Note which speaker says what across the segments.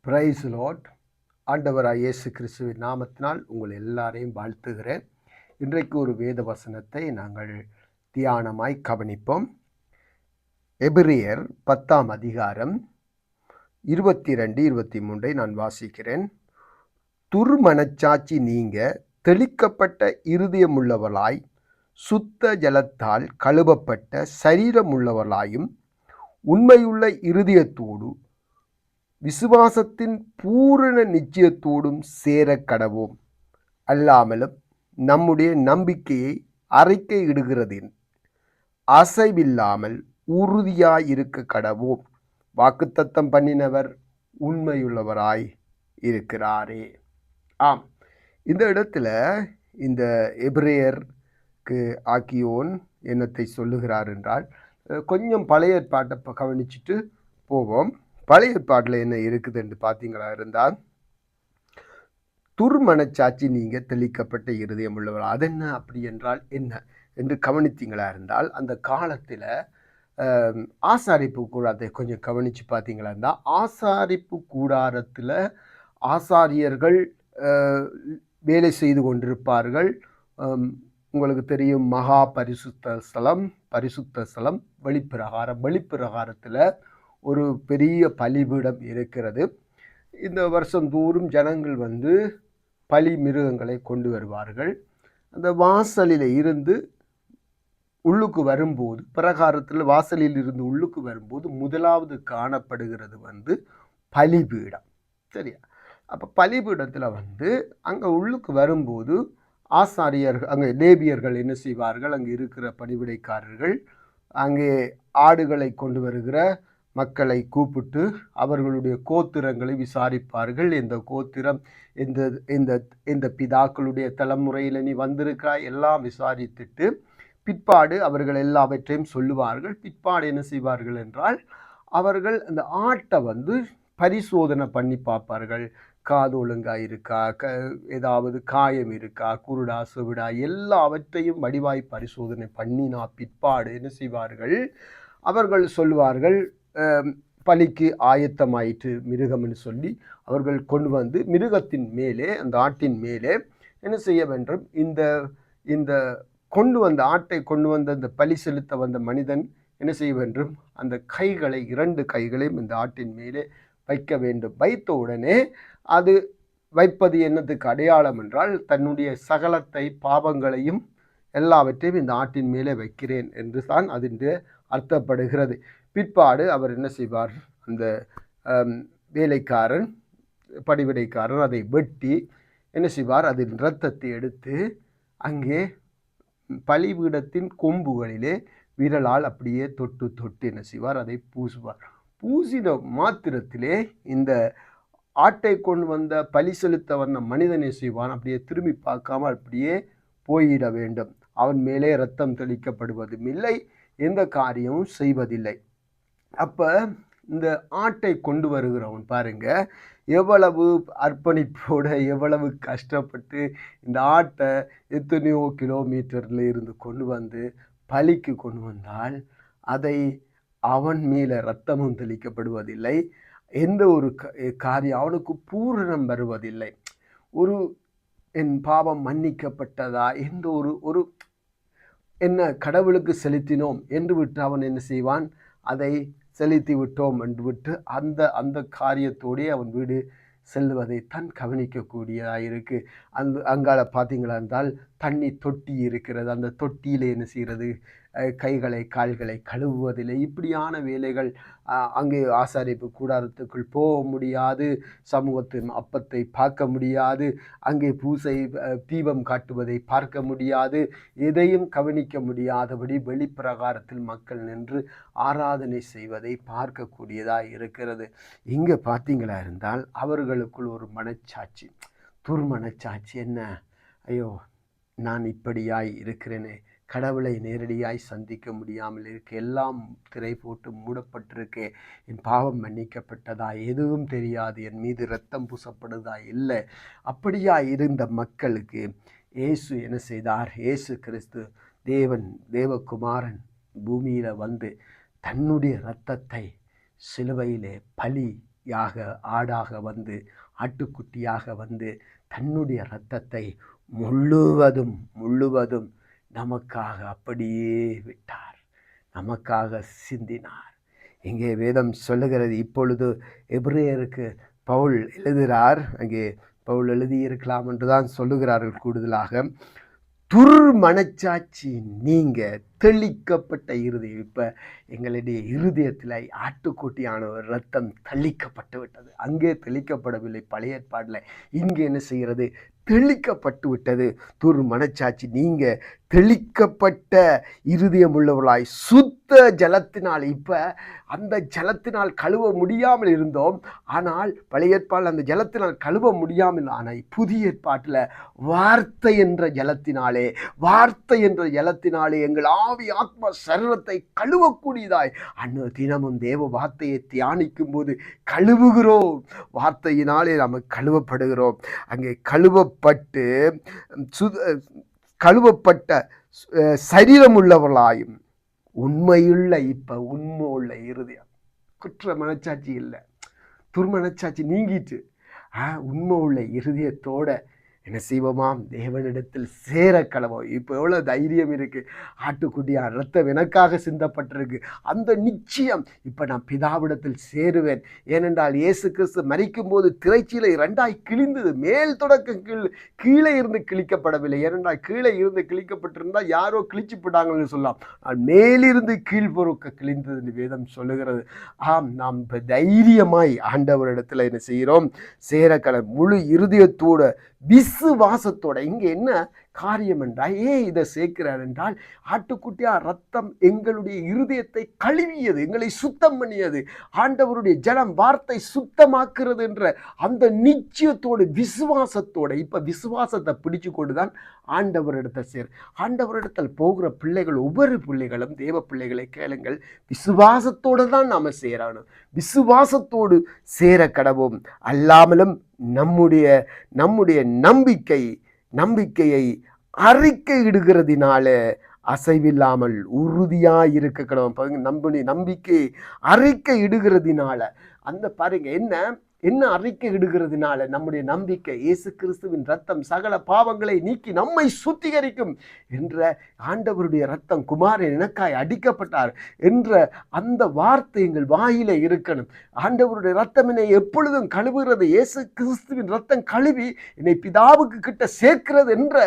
Speaker 1: Price Lord. ஆண்டவராய் இயேசு கிறிஸ்துவின் நாமத்தினால் உங்கள் எல்லாரையும் வாழ்த்துகிறேன். இன்றைக்கு ஒரு வேத வசனத்தை நாங்கள் தியானமாய் கவனிப்போம். எபிரியர் 10ஆம் அதிகாரம் 22-23 நான் வாசிக்கிறேன். துர்மனச்சாட்சி நீங்க தெளிக்கப்பட்ட இருதயமுள்ளவளாய் சுத்த ஜலத்தால் கழுவப்பட்ட சரீரமுள்ளவளாயும் உண்மையுள்ள இருதயத்தோடு விசுவாசத்தின் பூரண நிச்சயத்தோடும் சேர கடவோம். அல்லாமலும் நம்முடைய நம்பிக்கையை அறிக்கையிடுகிறதின் அசைவில்லாமல் உறுதியாயிருக்க கடவோம். வாக்குத்தத்தம் பண்ணினவர் உண்மையுள்ளவராய் இருக்கிறாரே. ஆம், இந்த இடத்துல இந்த எபிரேயருக்கு ஆக்கியோன் என்னத்தை சொல்லுகிறார் என்றால், கொஞ்சம் பழைய ஏற்பாட்டை கவனிச்சுட்டு போவோம். பழைய ஏற்பாட்டில் என்ன இருக்குது என்று பார்த்தீங்களா இருந்தால், துர்மனச்சாட்சி நீங்கள் தெளிக்கப்பட்ட இருதயம் உள்ளவர். அது என்ன, அப்படி என்றால் என்ன என்று கவனித்தீங்களா இருந்தால், அந்த காலத்தில் ஆசாரிப்பு கூடாரத்தை கொஞ்சம் கவனித்து பார்த்தீங்களா இருந்தால், ஆசாரிப்பு கூடாரத்தில் ஆசாரியர்கள் வேலை செய்து கொண்டிருப்பார்கள். உங்களுக்கு தெரியும், மகா பரிசுத்த ஸ்தலம், வெளிப்பிரகாரத்தில் ஒரு பெரிய பலிபீடம் இருக்கிறது. இந்த வருஷம் தோறும் ஜனங்கள் வந்து பலி மிருகங்களை கொண்டு வருவார்கள். அந்த வாசலில் இருந்து உள்ளுக்கு வரும்போது, பிரகாரத்தில் வாசலில் இருந்து உள்ளுக்கு வரும்போது முதலாவது காணப்படுகிறது வந்து பலிபீடம். சரியா? அப்போ பலிபீடத்தில் வந்து அங்கே உள்ளுக்கு வரும்போது ஆசாரியர்கள், அங்கே லேவியர்கள் என்ன செய்வார்கள், அங்கே இருக்கிற பணிவிடைக்காரர்கள் அங்கே ஆடுகளை கொண்டு வருகிற மக்களை கூப்பிட்டு அவர்களுடைய கோத்திரங்களை விசாரிப்பார்கள். இந்த கோத்திரம் இந்த பிதாக்களுடைய தலைமுறையில் நீ வந்திருக்காய் எல்லாம் விசாரித்துட்டு பிற்பாடு அவர்கள் எல்லாவற்றையும் சொல்லுவார்கள். பிற்பாடு என்ன செய்வார்கள் என்றால், அவர்கள் அந்த ஆட்டை வந்து பரிசோதனை பண்ணி பார்ப்பார்கள். காது ஒழுங்காக இருக்கா, ஏதாவது காயம் இருக்கா, குருடா செவிடா எல்லாவற்றையும் வடிவாய் பரிசோதனை பண்ணினா பிற்பாடு என்ன செய்வார்கள், அவர்கள் சொல்லுவார்கள், பலிக்கு ஆயத்தமாயிற்று மிருகம்னு சொல்லி அவர்கள் கொண்டு வந்து மிருகத்தின் மேலே, அந்த ஆட்டின் மேலே என்ன செய்ய வேண்டும், இந்த கொண்டு வந்த ஆட்டை கொண்டு வந்த இந்த பலி செலுத்த வந்த மனிதன் என்ன செய்ய வேண்டும், அந்த கைகளை, 2 கைகளையும் இந்த ஆட்டின் மேலே வைக்க வேண்டும். வைத்த உடனே அது வைப்பது என்னத்துக்கு அடையாளம் என்றால், தன்னுடைய சகலத்தை பாவங்களையும் எல்லாவற்றையும் இந்த ஆட்டின் மேலே வைக்கிறேன் என்று தான் அதின் அர்த்தப்படுகிறது. பிற்பாடு அவர் என்ன செய்வார், அந்த வேலைக்காரன், பணிவிடைக்காரன் அதை வெட்டி என்ன செய்வார், அதன் இரத்தத்தை எடுத்து அங்கே பலிபீடத்தின் கொம்புகளிலே விரலால் அப்படியே தொட்டு என்ன செய்வார், அதை பூசுவார். பூசின மாத்திரத்திலே இந்த ஆட்டை கொண்டு வந்த பலி செலுத்த வந்த மனிதனை செய்வான், அப்படியே திரும்பி பார்க்காம அப்படியே போயிட வேண்டும். அவன் மேலே இரத்தம் தெளிக்கப்படுவதும் இல்லை, எந்த காரியமும் செய்வதில்லை. அப்போ இந்த ஆட்டை கொண்டு வருகிறவன் பாருங்க, எவ்வளவு அர்ப்பணிப்போட, எவ்வளவு கஷ்டப்பட்டு இந்த ஆட்டை எத்தனையோ கிலோமீட்டரில் இருந்து கொண்டு வந்து பலிக்கு கொண்டு வந்தால் அதை அவன் மேலே இரத்தமும் தெளிக்கப்படுவதில்லை, எந்த ஒரு காரியம் அவனுக்கு பூரணம் வருவதில்லை. ஒரு என் பாவம் மன்னிக்கப்பட்டதா, எந்த ஒரு என்ன கடவுளுக்கு செலுத்தினோம் என்று விட்டு அவன் என்ன செய்வான், அதை செலுத்தி விட்டோம் என்று விட்டு அந்த காரியத்தோடே அவன் வீடு செல்வதை தான் கவனிக்கக்கூடியதாக இருக்குது. அங்கால பார்த்தீங்களா இருந்தால் தண்ணி தொட்டி இருக்கிறது. அந்த தொட்டியில் என்ன செய்கிறது, கைகளை கால்களை கழுவுவதில்லை. இப்படியான வேலைகள். அங்கே ஆசாரிப்பு கூடாரத்துக்குள் போக முடியாது, சமூகத்தின் அப்பத்தை பார்க்க முடியாது, அங்கே பூசை தீபம் காட்டுவதை பார்க்க முடியாது, எதையும் கவனிக்க முடியாதபடி வெளிப்பிரகாரத்தில் மக்கள் நின்று ஆராதனை செய்வதை பார்க்கக்கூடியதாக இருக்கிறது. இங்கே பார்த்தீங்களா இருந்தால் அவர்களுக்குள் ஒரு மனச்சாட்சி, துர்மனச்சாட்சி. என்ன, ஐயோ நான் இப்படியாய் இருக்கிறேனே, கடவுளை நேரடியாய் சந்திக்க முடியாமல் இருக்க, எல்லாம் திரை போட்டு மூடப்பட்டிருக்கே, என் பாவம் மன்னிக்கப்பட்டதா, எதுவும் தெரியாது, என் மீது இரத்தம் பூசப்படுதா, இல்லை. அப்படியா இருந்த மக்களுக்கு இயேசு என்ன செய்தார், இயேசு கிறிஸ்து தேவகுமாரன் பூமியில் வந்து தன்னுடைய இரத்தத்தை சிலுவையிலே பலி ஆடாக வந்து ஆட்டுக்குட்டியாக வந்து தன்னுடைய இரத்தத்தை முழுவதும் முழுவதும் நமக்காக அப்படியே விட்டார், நமக்காக சிந்தினார். இங்கே வேதம் சொல்லுகிறது, இப்பொழுது எபிரேயருக்கு பவுல் எழுதுகிறார், அங்கே பவுல் எழுதியிருக்கலாம் என்றுதான் சொல்லுகிறார்கள். கூடுதலாக துர்மனச்சாட்சி நீங்க தெளிக்கப்பட்ட இருதயம். இப்ப எங்களுடைய இருதயத்தில் ஆட்டுக்குட்டியான ஒரு ரத்தம் தெளிக்கப்பட்டு விட்டது. அங்கே தெளிக்கப்படவில்லை பழைய ஏற்பாட்டில், இங்கே என்ன செய்கிறது? தெளிக்கப்பட்டு விட்டது. துர்மனச்சாட்சி நீங்க தெளிக்கப்பட்ட இருதயம் உள்ளவர்களாய் சுத்த ஜலத்தினால். இப்ப அந்த ஜலத்தினால் கழுவ முடியாமல் இருந்தோம், ஆனால் பழைய ஏற்பாட்டில் அந்த ஜலத்தினால் கழுவ முடியாமல், ஆனால் புதிய ஏற்பாட்டில் வார்த்தை என்ற ஜலத்தினாலே, வார்த்தை என்ற ஜலத்தினாலே எங்கள் ஆவி ஆத்மா சரீரத்தை கழுவக்கூடியதாய் அன்று தினமும் தேவ வார்த்தையை தியானிக்கும் போது கழுவுகிறோம். வார்த்தையினாலே நாம் கழுவப்படுகிறோம். அங்கே கழுவப்பட்ட சரீரம் உள்ளவர்களாயும் உண்மையுள்ள, இப்ப உண்மை உள்ள இருதயம், குற்ற மனச்சாட்சி இல்லை, துர்மனச்சாட்சி நீங்கிட்டு உண்மை உள்ள இருதயத்தோட என்ன செய்வோமாம்? தேவனிடத்தில் சேர கடவோம். இப்போ எவ்வளோ தைரியம் இருக்கு! ஆட்டுக்குட்டியா ரத்தம் எனக்காக சிந்தப்பட்டிருக்கு, அந்த நிச்சயம் இப்போ நான் பிதாவிடத்தில் சேருவேன். ஏனென்றால் இயேசு கிறிஸ்து மரிக்கும் போது திரைச்சீலை 2ஆய் கிழிந்தது. மேல் தொடக்கம் கீழே இருந்து கிழிக்கப்படவில்லை. ஏனென்றால் கீழே இருந்து கிழிக்கப்பட்டிருந்தால் யாரோ கிழிச்சு போட்டாங்கன்னு சொல்லலாம். மேலிருந்து கீழ் பொறுக்க கிழிந்தது வேதம் சொல்லுகிறது. ஆம், நாம் இப்போ தைரியமாய் ஆண்டவரிடத்தில் என்ன செய்கிறோம்? சேரக்கடை முழு இருதயத்தோட விசுவாசத்தோட. இங்க என்ன காரியம் என்றால், இதை சேர்க்கிறார் என்றால், ஆட்டுக்குட்டியா ரத்தம் எங்களுடைய இருதயத்தை கழுவியது, எங்களை சுத்தம் பண்ணியது. ஆண்டவருடைய ஜலம் வார்த்தை சுத்தமாக்குறது என்ற அந்த நிச்சயத்தோடு விசுவாசத்தோட. இப்ப விசுவாசத்தை பிடிச்சு கொண்டுதான் ஆண்டவரிடத்தில் ஆண்டவரிடத்தில் போகிற பிள்ளைகள், ஒவ்வொரு பிள்ளைகளும் தேவ பிள்ளைகளை கேளுங்கள், விசுவாசத்தோடு தான் நாம சேரணும். விசுவாசத்தோடு சேர கடவோம். அல்லாமலும் நம்முடைய நம்பிக்கையை அறிக்கை இடுகிறதினால அசைவில்லாமல் உறுதியாய் இருக்க கடவுள். நம்முடைய நம்பிக்கையை அறிக்கை இடுகிறதினால, அந்த பாருங்க என்ன அறிக்கை இடுகிறதுனால? நம்முடைய நம்பிக்கை இயேசு கிறிஸ்துவின் ரத்தம் சகல பாவங்களை நீக்கி நம்மை சுத்திகரிக்கும் என்ற ஆண்டவருடைய ரத்தம், குமாரன் எனக்காய் அடிக்கப்பட்டார் என்ற அந்த வார்த்தை எங்கள் வாயில இருக்கணும். ஆண்டவருடைய ரத்தம் என்னை எப்பொழுதும் கழுவுகிறது, இயேசு கிறிஸ்துவின் ரத்தம் கழுவி என்னை பிதாவுக்கு கிட்ட சேர்க்கிறது என்ற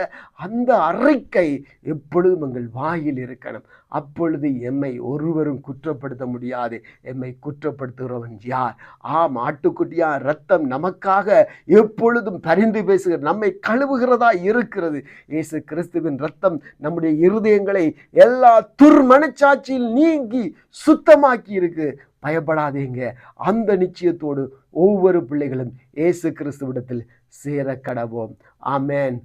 Speaker 1: அந்த அறிக்கை எப்பொழுதும் எங்கள் வாயில் இருக்கணும். அப்பொழுது எம்மை ஒருவரும் குற்றப்படுத்த முடியாது. எம்மை குற்றப்படுத்துகிறவன் யார்? ஆட்டுக்குட்டியா ரத்தம் நமக்காக எப்பொழுதும் பரிந்து பேசுகிற, நம்மை கழுவுகிறதா இருக்கிறது. இயேசு கிறிஸ்துவின் ரத்தம் நம்முடைய இருதயங்களை எல்லா துர்மனச்சாட்சியில் நீங்கி சுத்தமாக்கி இருக்கு. பயப்படாதீங்க. அந்த நிச்சயத்தோடு ஒவ்வொரு பிள்ளைகளும் இயேசு கிறிஸ்துவிடத்தில் சேர கடவோம். ஆமென்.